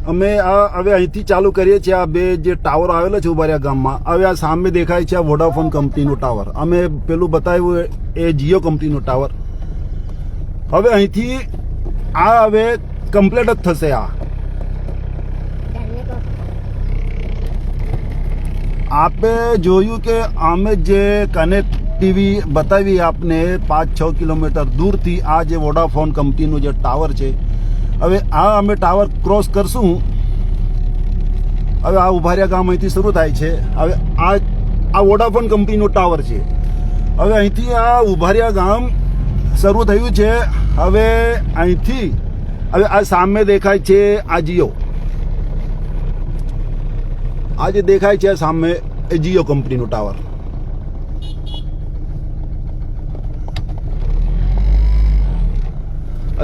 અમે હવે અહીંથી ચાલુ કરીએ છીએ। આ બે જે ટાવર આવેલો છે ઉભારિયા ગામમાં, હવે આ સામે દેખાય છે આ વોડાફોન કંપનીનું ટાવર। અમે પેલું બતાવ્યું એ જીઓ કંપનીનું ટાવર। હવે અહીંથી આ હવે કમ્પ્લીટ જ થશે। આપે જોયું કે અમે જે કનેક્ટિવી બતાવી આપને 5-6 કિલોમીટર દૂરથી આ જે વોડાફોન કંપનીનું જે ટાવર છે, હવે આ અમે ટાવર ક્રોસ કરશું। હવે આ ઉભારિયા ગામ અહીંથી શરૂ થાય છે। હવે આ વોડાફોન કંપનીનું ટાવર છે। હવે અહીંથી આ ઉભારિયા ગામ શરૂ થયું છે। હવે અહીંથી હવે આ સામે દેખાય છે આ જીઓ, આ જે દેખાય છે સામે એ જીઓ કંપનીનું ટાવર।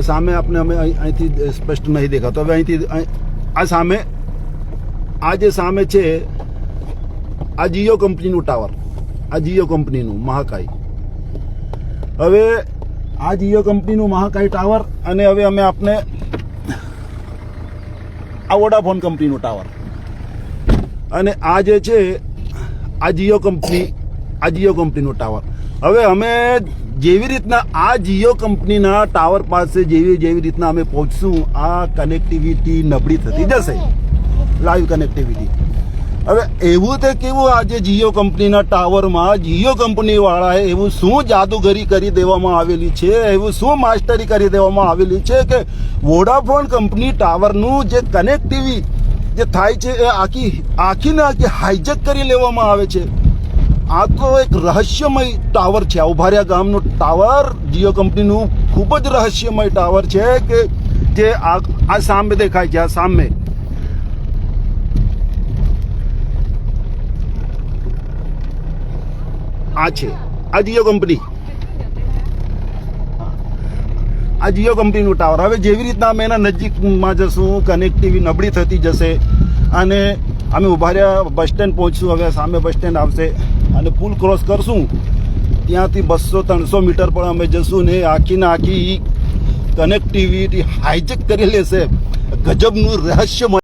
સામે આપને અમે અહીંથી સ્પષ્ટ નહીં દેખાતો। હવે અહીંથી આ સામે આ જે સામે છે આ જીઓ કંપનીનું ટાવર, આ જીઓ કંપનીનું મહાકાય। હવે આ જીઓ કંપનીનું મહાકાય ટાવર, અને હવે અમે આપને આ વોડાફોન કંપનીનું ટાવર, અને આ જે છે આ જીઓ કંપનીનું ટાવર। હવે અમે જેવી રીતના આ જીઓ કંપનીના ટાવર પાસે જેવી રીતના અમે પહોંચશું, આ કનેક્ટિવિટી નબળી થતી જશે, લાઈવ કનેક્ટિવિટી। હવે એવું તે કેવું આજે જીઓ કંપનીના ટાવરમાં જીઓ કંપનીવાળાએ એવું શું જાદુગરી કરી દેવામાં આવેલી છે, એવું શું માસ્ટરી કરી દેવામાં આવેલી છે કે વોડાફોન કંપની ટાવરનું જે કનેક્ટિવિટી જે થાય છે એ આખી હાઈજેક કરી લેવામાં આવે છે। આ તો એક રહસ્યમય ટાવર છે। આ ઉભારિયા ગામનું ટાવર જીઓ કંપનીનું ખૂબ જ રહસ્યમય ટાવર છે કે જે આ સામે દેખાય છે, આ સામે આ છે આ જીઓ કંપની, આ જીઓ કંપનીનું ટાવર। હવે જેવી રીતના અમે એના નજીકમાં જશું, કનેક્ટિવિટી નબળી થતી જશે, અને અમે ઉભારિયા બસ સ્ટેન્ડ પહોંચશું। હવે સામે બસ સ્ટેન્ડ આવશે અને પુલ ક્રોસ કરશું, ત્યાંથી 200-300 મીટર પણ અમે જશું ને આખી કનેક્ટિવિટી હાઈજેક કરી લેશે। ગજબનું રહસ્યમય